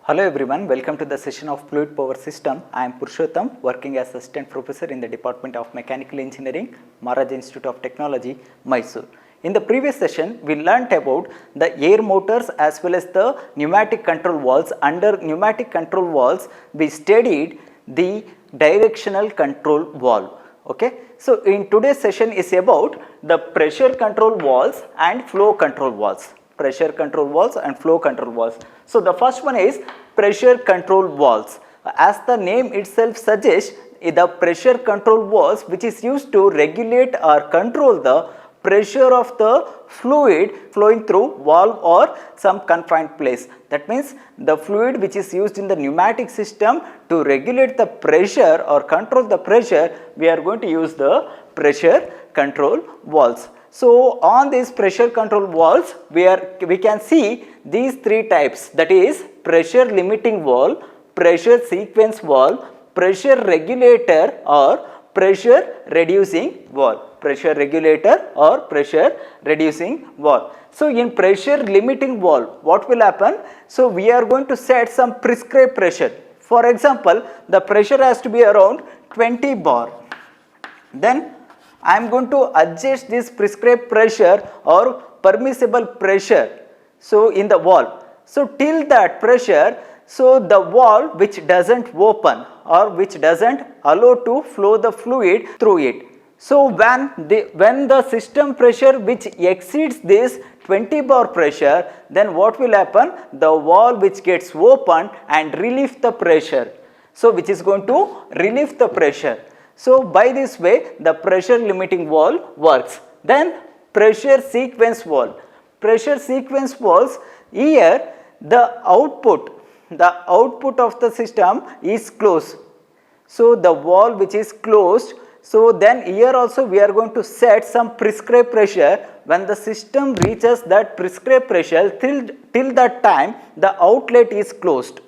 Hello everyone, welcome to the session of Fluid Power System. I am Purushottam, working as Assistant Professor in the Department of Mechanical Engineering, Maharaj Institute of Technology, Mysore. In the previous session, we learnt about the air motors as well as the pneumatic control valves. Under pneumatic control valves, we studied the directional control valve. Okay. So, in today's session is about the pressure control valves and flow control valves. Pressure control valves and flow control valves. So, the first one is pressure control valves. As the name itself suggests, the pressure control valves which is used to regulate or control the pressure of the fluid flowing through valve or some confined place. That means the fluid which is used in the pneumatic system to regulate the pressure or control the pressure, we are going to use the pressure control valves. So, on these pressure control valves, we can see these three types, that is pressure limiting valve, pressure sequence valve, pressure regulator or pressure reducing valve, pressure regulator or pressure reducing valve. So, in pressure limiting valve, what will happen? So, we are going to set some prescribed pressure. For example, the pressure has to be around 20 bar. Then I am going to adjust this prescribed pressure or permissible pressure. So, in the valve. So, till that pressure, so the valve which doesn't open or which doesn't allow to flow the fluid through it. So, when the system pressure which exceeds this 20 bar pressure, then what will happen? The valve which gets opened and relieve the pressure. So, which is going to relieve the pressure. So, by this way the pressure limiting valve works. Then pressure sequence valve. Pressure sequence valves, here the output of the system is closed. So, the valve which is closed, so then here also we are going to set some prescribed pressure. When the system reaches that prescribed pressure, till that time the outlet is closed.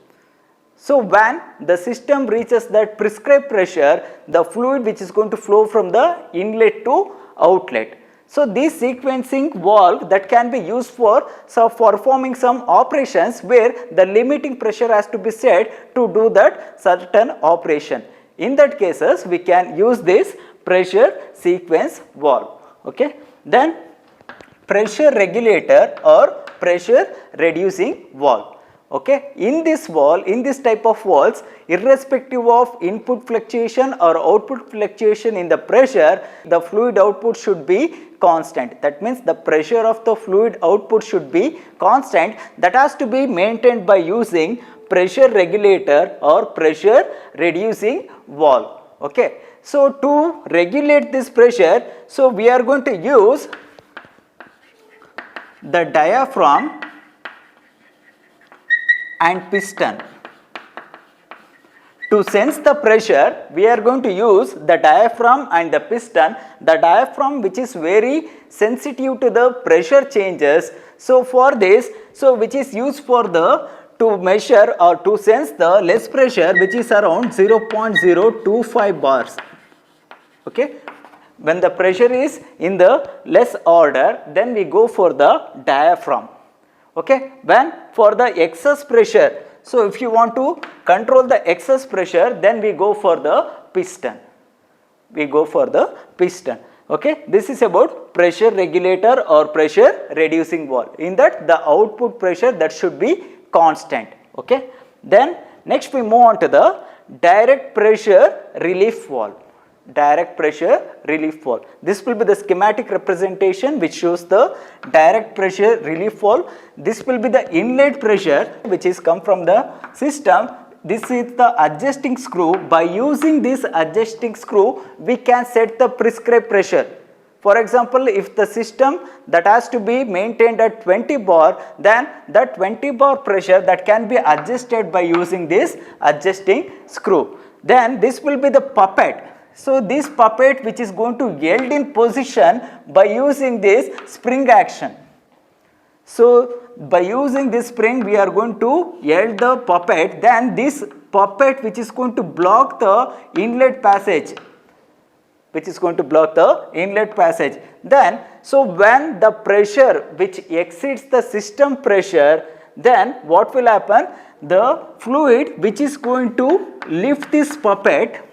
So, when the system reaches that prescribed pressure, the fluid which is going to flow from the inlet to outlet. So, this sequencing valve that can be used for performing some operations where the limiting pressure has to be set to do that certain operation. In that cases, we can use this pressure sequence valve. Okay. Then pressure regulator or pressure reducing valve. Okay. In this valve, in this type of valves, irrespective of input fluctuation or output fluctuation in the pressure, the fluid output should be constant. That means the pressure of the fluid output should be constant. That has to be maintained by using pressure regulator or pressure reducing valve. Okay. So, to regulate this pressure, so we are going to use the diaphragm and piston. To sense the pressure, we are going to use the diaphragm and the piston. The diaphragm which is very sensitive to the pressure changes. So, for this, so which is used for to measure or to sense the less pressure, which is around 0.025 bars. Okay. When the pressure is in the less order, then we go for the diaphragm. Okay. When for the excess pressure, so if you want to control the excess pressure, then we go for the piston. We go for the piston. Okay. This is about pressure regulator or pressure reducing valve. In that the output pressure that should be constant. Okay. Then next we move on to the direct pressure relief valve. Direct pressure relief valve. This will be the schematic representation which shows the direct pressure relief valve. This will be the inlet pressure which is come from the system. This is the adjusting screw. By using this adjusting screw, we can set the prescribed pressure. For example, if the system that has to be maintained at 20 bar, then that 20 bar pressure that can be adjusted by using this adjusting screw. Then this will be the puppet. So, this puppet which is going to yield in position by using this spring action. So, by using this spring we are going to yield the puppet, then this puppet which is going to block the inlet passage, Then, so when the pressure which exceeds the system pressure, then what will happen? the fluid which is going to lift this puppet,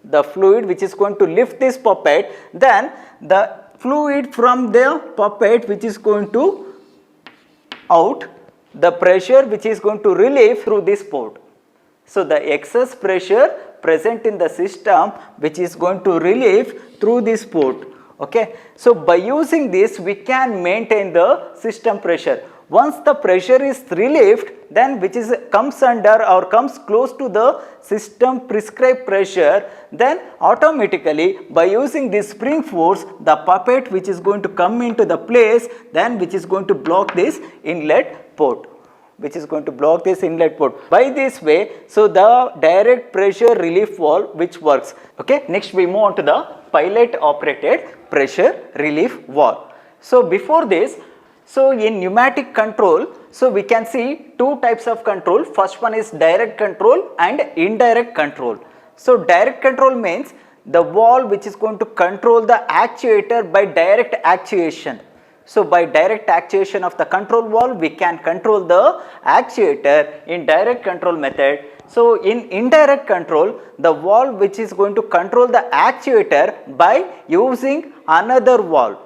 the fluid which is going to lift this puppet, then the fluid from the puppet which is going to out, the pressure which is going to relieve through this port. So the excess pressure present in the system which is going to relieve through this port. Okay, so by using this we can maintain the system pressure. Once the pressure is relieved, then which is comes under or comes close to the system prescribed pressure, then automatically by using this spring force, the puppet which is going to come into the place, then which is going to block this inlet port, which is going to block this inlet port. By this way, so the direct pressure relief valve which works. Okay, next we move on to the pilot operated pressure relief valve. So before this, so in pneumatic control, so we can see two types of control. First one is direct control and indirect control. So direct control means the valve which is going to control the actuator by direct actuation. So by direct actuation of the control valve, we can control the actuator in direct control method. So in indirect control, the valve which is going to control the actuator by using another valve.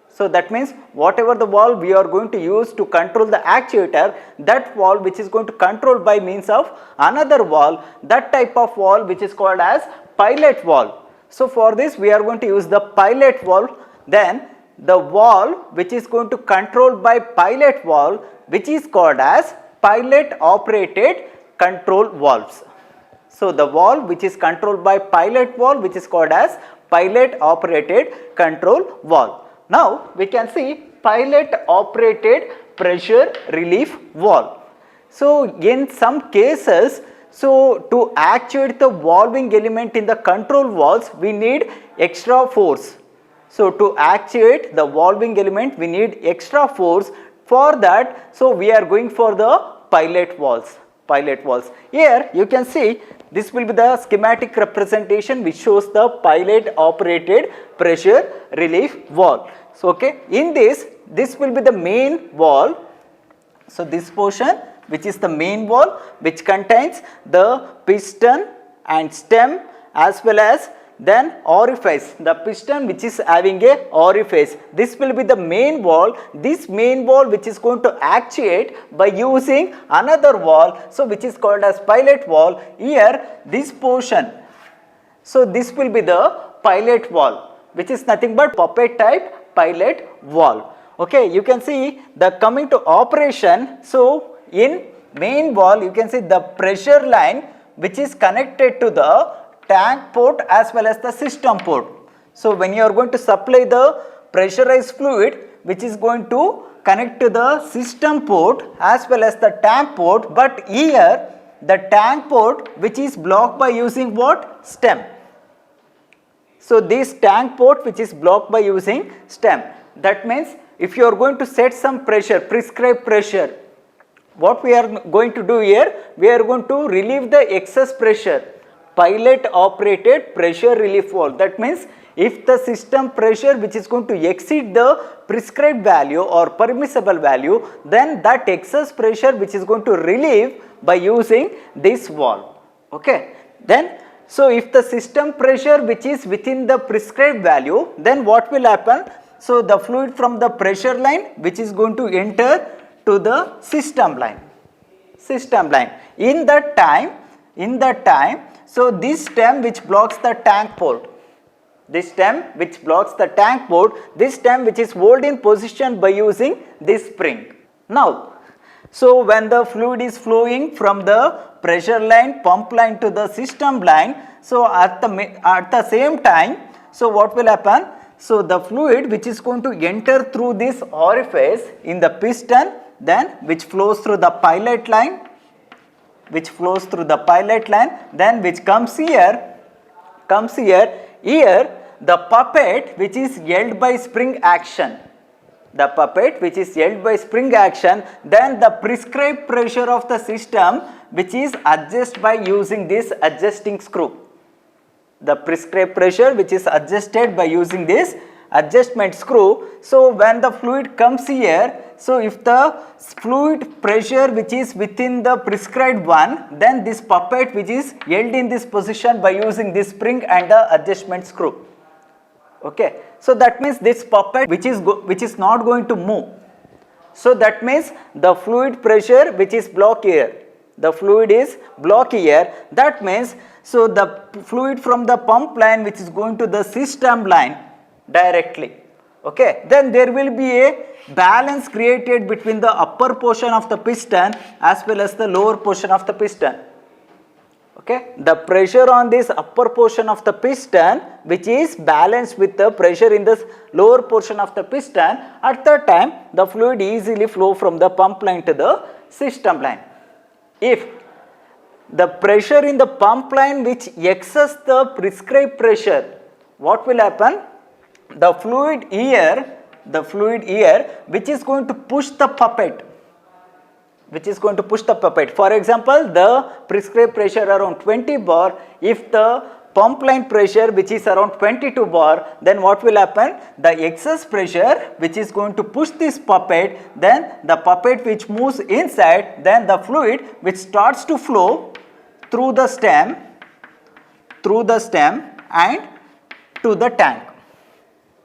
So that means whatever the valve we are going to use to control the actuator, that valve which is going to control by means of another valve, that type of valve which is called as pilot valve. So for this we are going to use the pilot valve. Then the valve which is going to control by pilot valve, which is called as pilot operated control valves. So the valve which is controlled by pilot valve, which is called as pilot operated control valve. Now we can see pilot operated pressure relief valve. So in some cases, so to actuate the valving element in the control valves, we need extra force. So to actuate the valving element, we need extra force. For that, so we are going for the pilot valves. Pilot valves. Here you can see this will be the schematic representation which shows the pilot operated pressure relief valve. So okay, in this will be the main valve. So this portion which is the main valve, which contains the piston and stem as well as then orifice, the piston which is having a orifice. This will be the main valve. This main valve which is going to actuate by using another valve, so which is called as pilot valve. Here this portion, so this will be the pilot valve, which is nothing but puppet type pilot valve. Okay, you can see the coming to operation. So in main valve you can see the pressure line which is connected to the tank port as well as the system port. So when you are going to supply the pressurized fluid which is going to connect to the system port as well as the tank port, but here the tank port which is blocked by using what? Stem. So this tank port which is blocked by using stem. That means if you are going to set some pressure, prescribed pressure, what we are going to do here, we are going to relieve the excess pressure. Pilot operated pressure relief valve. That means if the system pressure which is going to exceed the prescribed value or permissible value, then that excess pressure which is going to relieve by using this valve. Okay. Then so if the system pressure which is within the prescribed value, then what will happen? So the fluid from the pressure line which is going to enter to the system line. In that time, so this stem which blocks the tank port, this stem which is held in position by using this spring. Now, so when the fluid is flowing from the pressure line, pump line to the system line, so at the same time, so what will happen? So the fluid which is going to enter through this orifice in the piston, then which flows through the pilot line, then which comes here, the puppet which is held by spring action, then the prescribed pressure of the system which is adjusted by using this adjusting screw. The prescribed pressure which is adjusted by using this adjustment screw. So when the fluid comes here, so if the fluid pressure which is within the prescribed one, then this puppet which is held in this position by using this spring and the adjustment screw. Okay, so that means this puppet which is not going to move. So that means the fluid pressure which is blocked here, the fluid is blocked here. That means, so the fluid from the pump line which is going to the system line directly. Okay, then there will be a balance created between the upper portion of the piston as well as the lower portion of the piston. Okay, the pressure on this upper portion of the piston which is balanced with the pressure in the lower portion of the piston, at that time the fluid easily flow from the pump line to the system line. If the pressure in the pump line which exceeds the prescribed pressure, what will happen? The fluid here which is going to push the puppet, For example, the prescribed pressure around 20 bar, if the pump line pressure which is around 22 bar, then what will happen? The excess pressure which is going to push this puppet, then the puppet which moves inside, then the fluid which starts to flow through the stem and to the tank.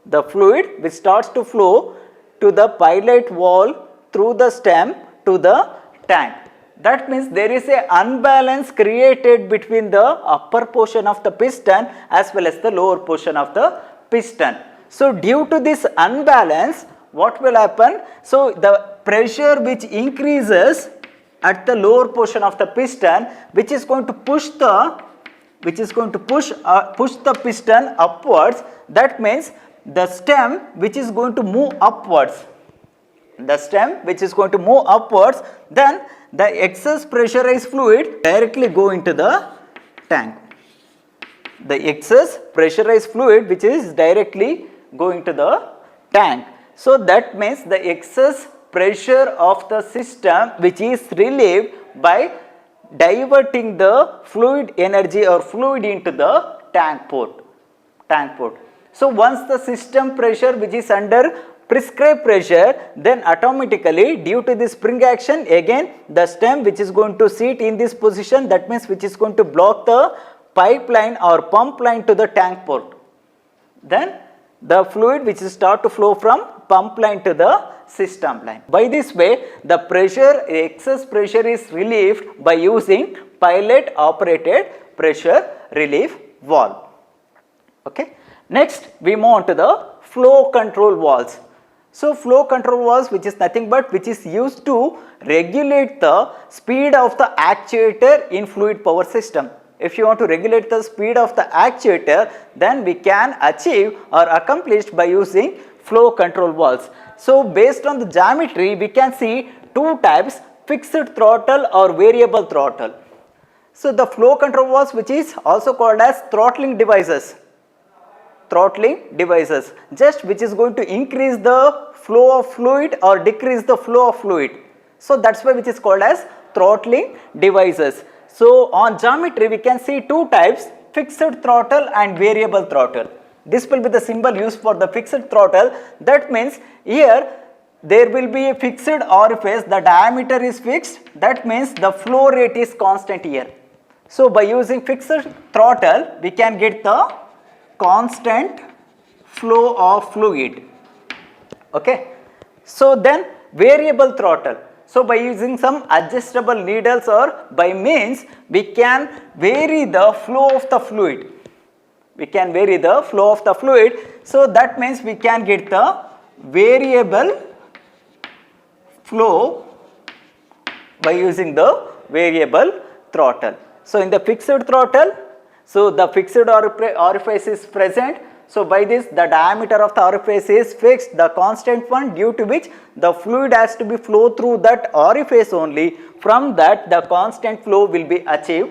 The fluid which starts to flow to the pilot valve through the stem to the tank. That means there is a unbalance created between the upper portion of the piston as well as the lower portion of the piston. So due to this unbalance, what will happen? So the pressure which increases at the lower portion of the piston, which is going to push the piston upwards. That means the stem which is going to move upwards. Then the excess pressurized fluid directly go into the tank. The excess pressurized fluid which is directly going to the tank. So that means the excess pressure of the system which is relieved by diverting the fluid energy or fluid into the tank port. So once the system pressure which is under prescribed pressure, then automatically due to the spring action, again the stem which is going to sit in this position, that means which is going to block the pipeline or pump line to the tank port. Then the fluid which is start to flow from pump line to the system line. By this way, the excess pressure is relieved by using pilot operated pressure relief valve. Okay. Next we move on to the flow control valves. So flow control valves, which is nothing but which is used to regulate the speed of the actuator in fluid power system. If you want to regulate the speed of the actuator, then we can achieve or accomplish by using flow control valves. So based on the geometry, we can see two types, fixed throttle or variable throttle. So the flow control valves, which is also called as throttling devices, just which is going to increase the flow of fluid or decrease the flow of fluid. So that's why which is called as throttling devices. So on geometry we can see two types, fixed throttle and variable throttle. This will be the symbol used for the fixed throttle. That means here there will be a fixed orifice, the diameter is fixed, that means the flow rate is constant here. So by using fixed throttle we can get the constant flow of fluid. Okay. So then variable throttle. So by using some adjustable needles or by means we can vary the flow of the fluid. So that means we can get the variable flow by using the variable throttle. So in the fixed throttle, so the fixed orifice is present. So by this the diameter of the orifice is fixed, the constant one, due to which the fluid has to be flow through that orifice only. From that the constant flow will be achieved.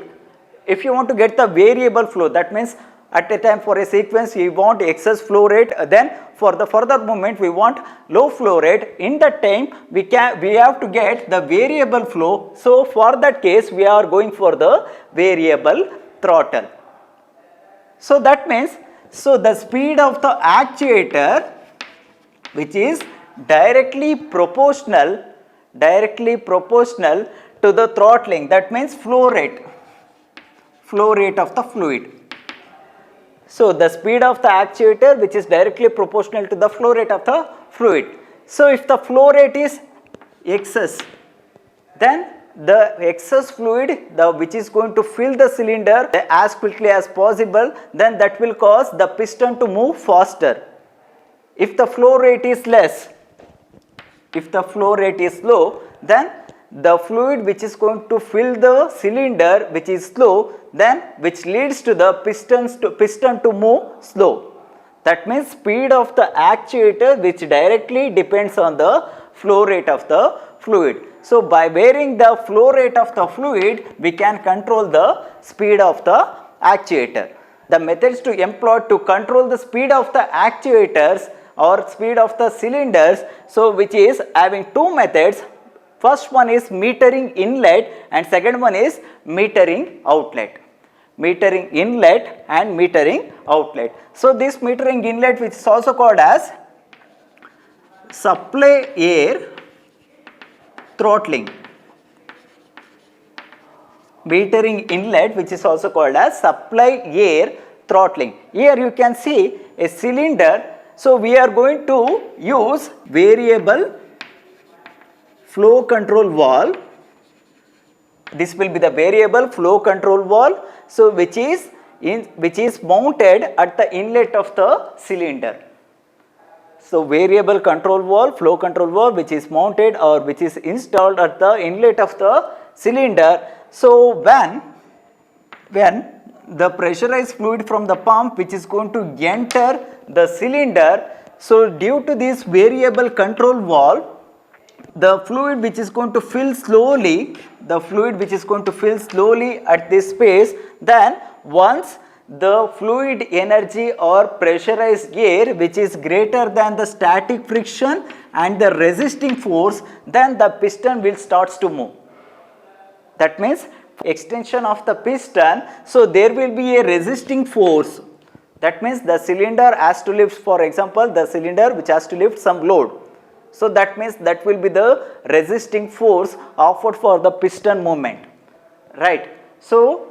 If you want to get the variable flow, that means at a time for a sequence we want excess flow rate, then for the further movement we want low flow rate. In that time we have to get the variable flow. So for that case we are going for the variable throttle. So that means So the speed of the actuator, which is directly proportional to the throttling, that means flow rate of the fluid. So the speed of the actuator, which is directly proportional to the flow rate of the fluid. So if the flow rate is excess, then the excess fluid which is going to fill the cylinder as quickly as possible, then that will cause the piston to move faster. If the flow rate is less, if the flow rate is low, then the fluid which is going to fill the cylinder which is slow, then which leads to the piston to move slow. That means speed of the actuator which directly depends on the flow rate of the fluid. So by varying the flow rate of the fluid, we can control the speed of the actuator. The methods to employ to control the speed of the actuators or speed of the cylinders, so which is having two methods. First one is metering inlet and second one is metering outlet. Metering inlet and metering outlet. So this metering inlet, which is also called as supply air throttling. Metering inlet, which is also called as supply air throttling. Here you can see a cylinder. So we are going to use variable flow control valve. This will be the variable flow control valve. So which is mounted at the inlet of the cylinder. So variable control valve, flow control valve, which is mounted or which is installed at the inlet of the cylinder. So when the pressurized fluid from the pump which is going to enter the cylinder, so due to this variable control valve, the fluid which is going to fill slowly, at this space, then once the fluid energy or pressurized air which is greater than the static friction and the resisting force, then the piston will starts to move. That means extension of the piston, so there will be a resisting force. That means the cylinder has to lift, for example, the cylinder which has to lift some load. So that means that will be the resisting force offered for the piston movement, right? So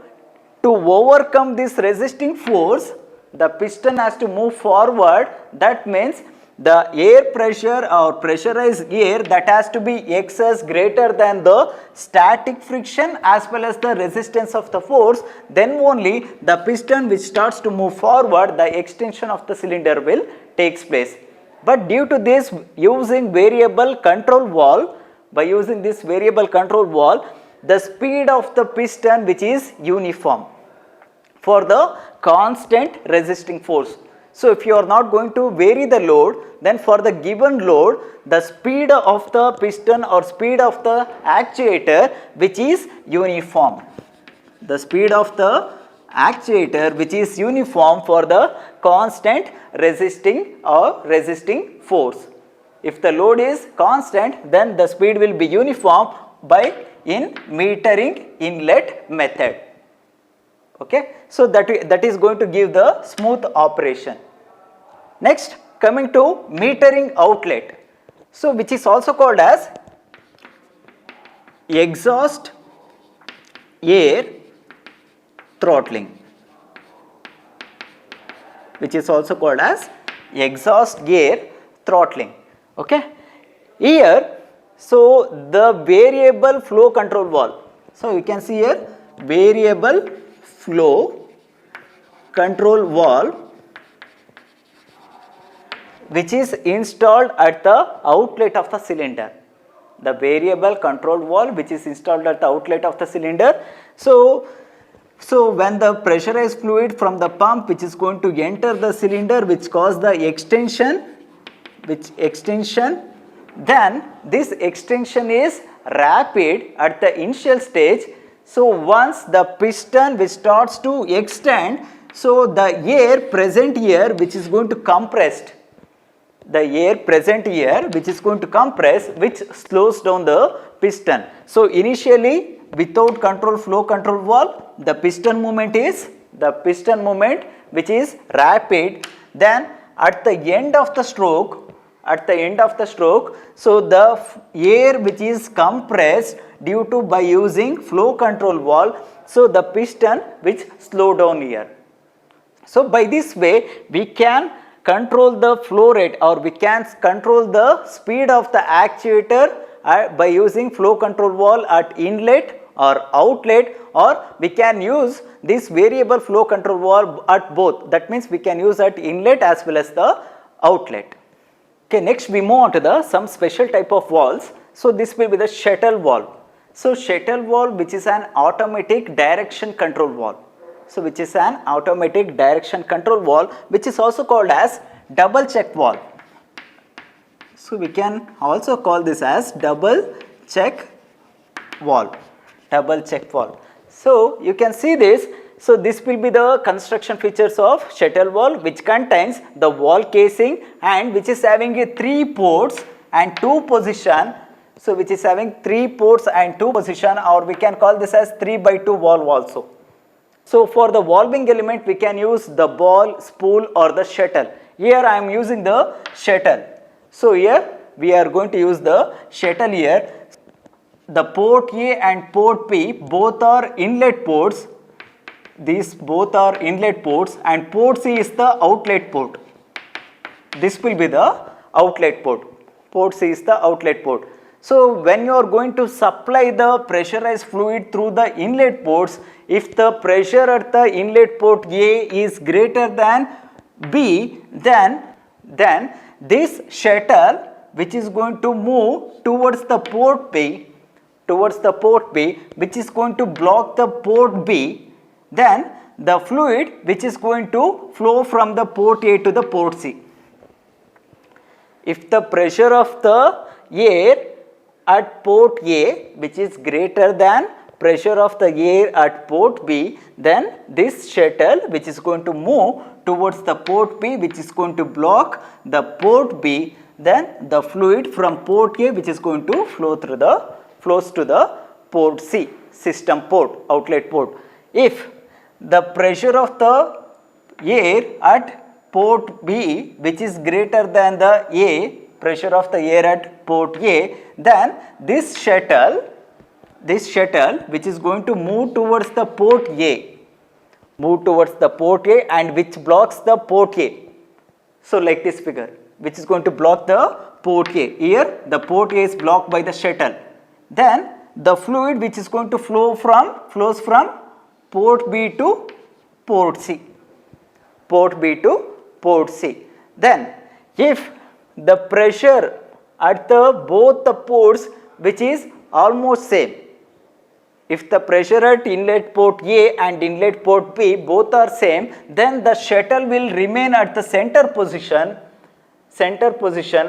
to overcome this resisting force, the piston has to move forward. That means the air pressure or pressurized air that has to be excess greater than the static friction as well as the resistance of the force, then only the piston which starts to move forward, the extension of the cylinder will takes place. But due to this, using variable control valve, the speed of the piston which is uniform for the constant resisting force. So if you are not going to vary the load, then for the given load, the speed of the piston or speed of the actuator which is uniform. The speed of the actuator which is uniform for the constant resisting force. If the load is constant, then the speed will be uniform in metering inlet method. Okay, so that is going to give the smooth operation. Next, coming to metering outlet, so which is also called as exhaust air throttling, Okay, here, so the variable flow control valve. So you can see here variable flow control valve which is installed at the outlet of the cylinder. The variable control valve which is installed at the outlet of the cylinder. So when the pressurized fluid from the pump which is going to enter the cylinder which cause the extension, then this extension is rapid at the initial stage. So once the piston which starts to extend, so the air present here which is going to compress, which slows down the piston. So initially without flow control valve, the piston movement which is rapid, then at the end of the stroke, so the air which is compressed due to by using flow control valve, so the piston which slow down here. So by this way we can control the flow rate, or we can control the speed of the actuator by using flow control valve at inlet or outlet, or we can use this variable flow control valve at both. That means we can use at inlet as well as the outlet. Okay, next we move on to some special type of valves. So this will be the shuttle valve. So shuttle valve, which is an automatic direction control valve. So which is an automatic direction control valve, which is also called as double check valve. So we can also call this as double check valve. Double check valve. So you can see this. So this will be the construction features of shuttle valve, which contains the valve casing and which is having a 3 ports and 2 position. So which is having 3 ports and 2 position, or we can call this as 3/2 valve also. So for the valving element we can use the ball, spool or the shuttle. Here I am using the shuttle. So here we are going to use the shuttle here. The port A and port P both are inlet ports. These both are inlet ports, and port C is the outlet port. This will be the outlet port. Port C is the outlet port. So when you are going to supply the pressurized fluid through the inlet ports, if the pressure at the inlet port A is greater than B, then this shuttle which is going to move towards the port B, which is going to block the port B, then the fluid which is going to flow from the port A to the port C. If the pressure of the air at port A which is greater than pressure of the air at port B, then this shuttle which is going to move towards the port B, which is going to block the port B, then the fluid from port A which is going to flows to the port C, system port, outlet port. If the pressure of the air at port B which is greater than the pressure of the air at port A, then this shuttle which is going to move towards the port A, and which blocks the port A. So like this figure, which is going to block the port A. Here the port A is blocked by the shuttle. Then the fluid which is going to flows from port B to port C. Then if the pressure at both the ports which is almost same, if the pressure at inlet port A and inlet port B both are same, then the shuttle will remain at the center position,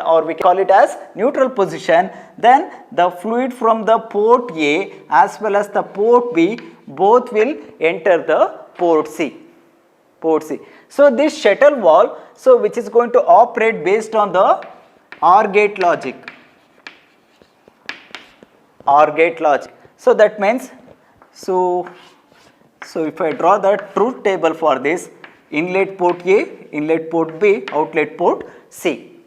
or we call it as neutral position. Then the fluid from the port A as well as the port B both will enter the port C. So this shuttle valve, so which is going to operate based on the OR gate logic. So that means, so if I draw the truth table for this, inlet port A, inlet port B, outlet port C.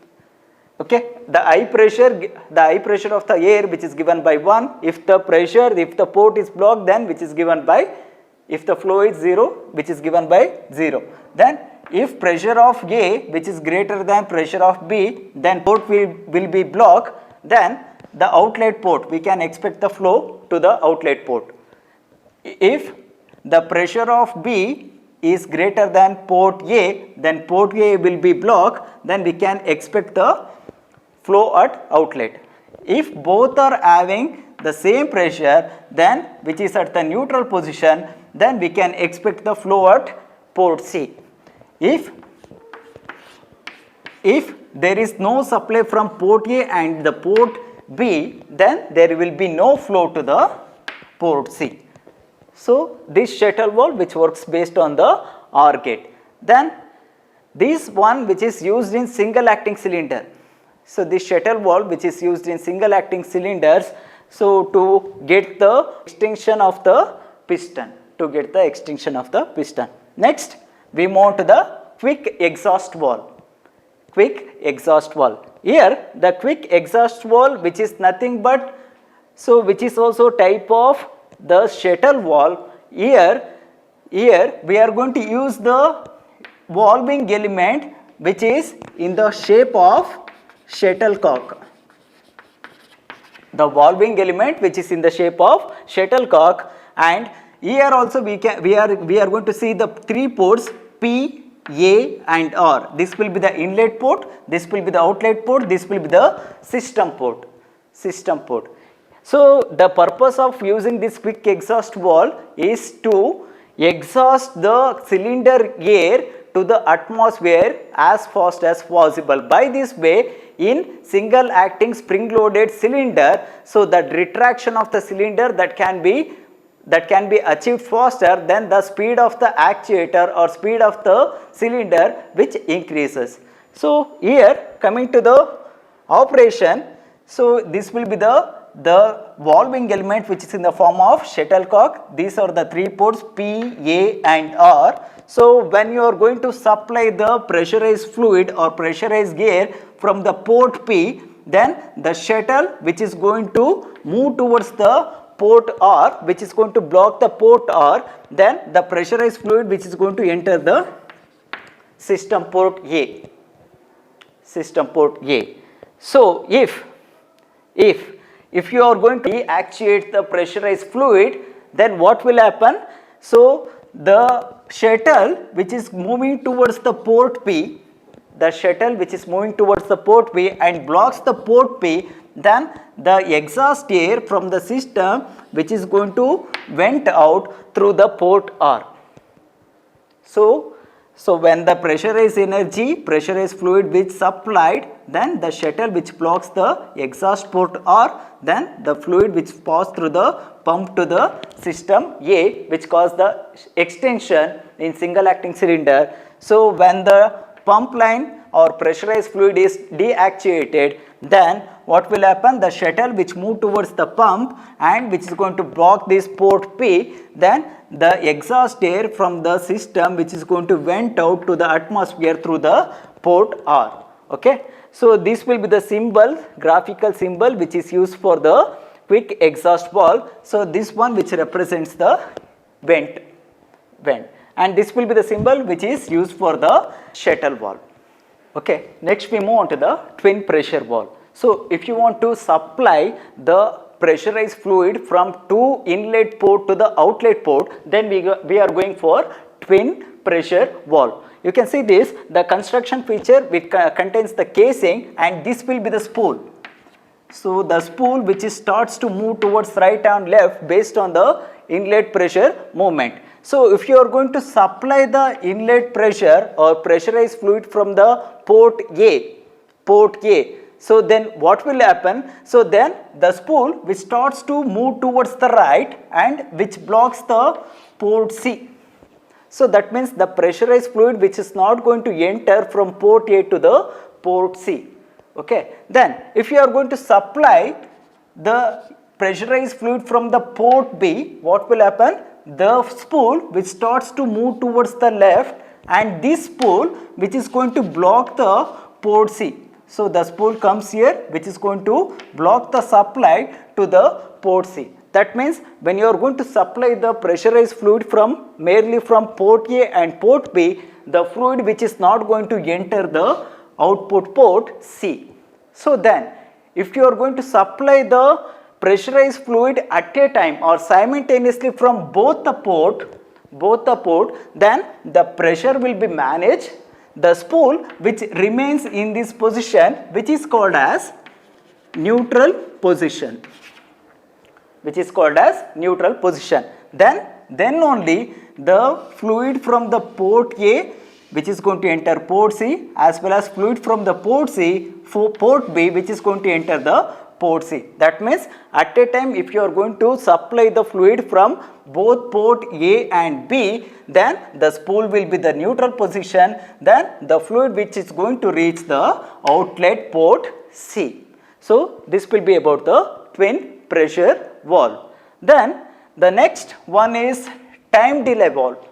Okay, the eye pressure of the air which is given by 1. If the port is blocked, then which is given by, if the flow is 0, which is given by 0. Then if pressure of A which is greater than pressure of B, then port will be blocked. Then the outlet port, we can expect the flow to the outlet port. If the pressure of B is greater than port A, then port A will be blocked, then we can expect the flow at outlet. If both are having the same pressure, then which is at the neutral position, then we can expect the flow at port C. If there is no supply from port A and the port B, then there will be no flow to the port C. So this shuttle valve which works based on the OR gate. Then this one which is used in single acting cylinder. So this shuttle valve which is used in single acting cylinders, so to get the extension of the piston, Next, we move on to the quick exhaust valve. Quick exhaust valve. Here the quick exhaust valve, which is nothing but, so which is also type of the shuttle valve. Here we are going to use the valving element which is in the shape of shuttlecock. The valving element which is in the shape of shuttlecock, and here also we are going to see the three ports P, A and R. This will be the inlet port, this will be the outlet port, this will be the system port. So the purpose of using this quick exhaust valve is to exhaust the cylinder air to the atmosphere as fast as possible. By this way, in single acting spring loaded cylinder, so the retraction of the cylinder that can be achieved faster than the speed of the actuator or speed of the cylinder, which increases. So here coming to the operation, so this will be the valving element which is in the form of shuttlecock. These are the three ports P, A and R. So when you are going to supply the pressurized fluid or pressurized air from the port P, then the shuttle which is going to move towards the port R, which is going to block the port R, then the pressurized fluid which is going to enter the system port A. So if you are going to actuate the pressurized fluid, then what will happen? So the shuttle which is moving towards the port P, and blocks the port P, then the exhaust air from the system which is going to vent out through the port R. So when the pressurized fluid which supplied, then the shuttle which blocks the exhaust port R, then the fluid which passed through the pump to the system A, which caused the extension in single acting cylinder. So when the pump line or pressurized fluid is deactuated, then what will happen? The shuttle which move towards the pump and which is going to block this port P, then the exhaust air from the system which is going to vent out to the atmosphere through the port R. Okay. So this will be the symbol, graphical symbol which is used for the quick exhaust valve. So this one which represents the vent, and this will be the symbol which is used for the shuttle valve. Okay. Next we move on to the twin pressure valve. So if you want to supply the pressurized fluid from two inlet port to the outlet port, then we are going for twin pressure valve. You can see this, the construction feature which contains the casing, and this will be the spool. So the spool which starts to move towards right and left based on the inlet pressure movement. So if you are going to supply the inlet pressure or pressurized fluid from the port A, so then what will happen? So then the spool which starts to move towards the right and which blocks the port C. So that means the pressurized fluid which is not going to enter from port A to the port C. Okay. Then if you are going to supply the pressurized fluid from the port B, what will happen? The spool which starts to move towards the left and this spool which is going to block the port C. So the spool comes here which is going to block the supply to the port C. That means when you are going to supply the pressurized fluid merely from port A and port B, the fluid which is not going to enter the output port C. So then if you are going to supply the pressurized fluid at a time or simultaneously from both the port, then the pressure will be managed. The spool which remains in this position, which is called as neutral position, then only the fluid from the port A which is going to enter port C, as well as fluid from the port B which is going to enter the port C. That means at a time if you are going to supply the fluid from both port A and B, then the spool will be the neutral position, then the fluid which is going to reach the outlet port C. So this will be about the twin pressure valve. Then the next one is time delay valve.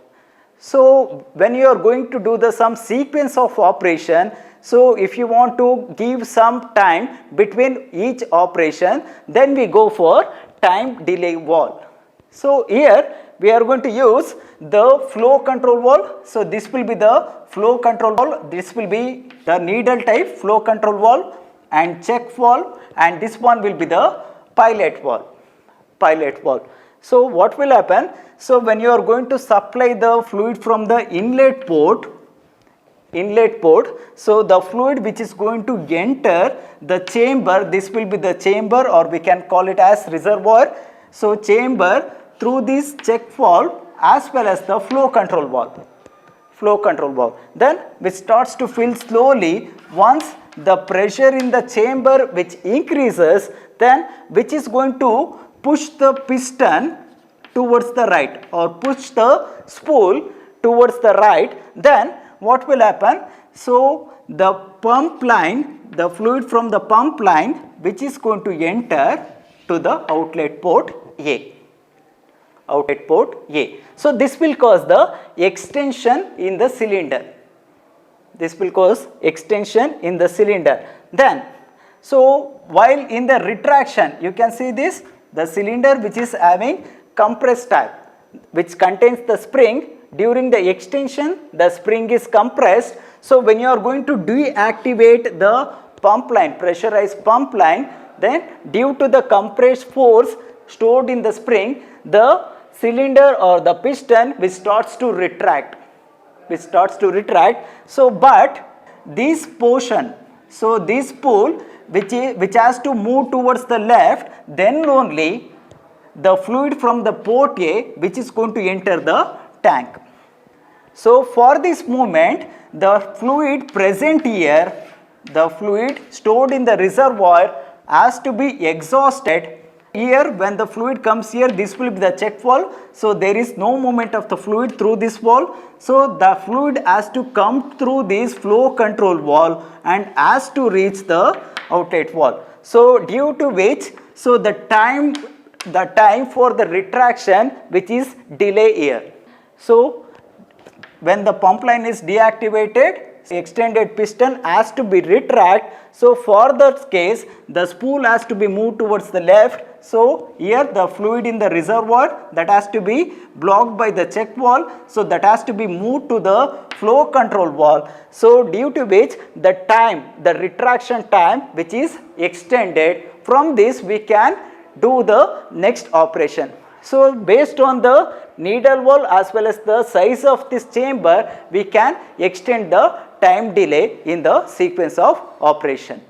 So when you are going to do the some sequence of operation, so if you want to give some time between each operation, then we go for time delay valve. So here we are going to use the flow control valve. So this will be the flow control valve, this will be the needle type flow control valve and check valve, and this one will be the pilot valve. So what will happen? So when you are going to supply the fluid from the inlet port, so the fluid which is going to enter the chamber, this will be the chamber, or we can call it as reservoir. So chamber through this check valve as well as the flow control valve. Then which starts to fill slowly. Once the pressure in the chamber which increases, then which is going to push the piston towards the right or push the spool towards the right. Then what will happen? So the pump line, the fluid from the pump line which is going to enter to the outlet port A. So this will cause the extension in the cylinder. Then so while in the retraction, you can see this, the cylinder which is having compressed type which contains the spring. During the extension, the spring is compressed. So when you are going to deactivate the pump line, pressurized pump line, then due to the compressed force stored in the spring, the cylinder or the piston which starts to retract. So but this portion, so this spool which has to move towards the left, then only the fluid from the port A which is going to enter the tank. So for this movement, the fluid present here, the fluid stored in the reservoir has to be exhausted. Here when the fluid comes here, this will be the check valve. So there is no movement of the fluid through this valve. So the fluid has to come through this flow control valve and has to reach the outlet valve. So due to which, so the time for the retraction which is delay here. So when the pump line is deactivated, extended piston has to be retract. So for that case, the spool has to be moved towards the left. So here the fluid in the reservoir that has to be blocked by the check valve. So that has to be moved to the flow control valve. So due to which the time, the retraction time which is extended, from this we can do the next operation. So based on the needle valve as well as the size of this chamber, we can extend the time delay in the sequence of operation.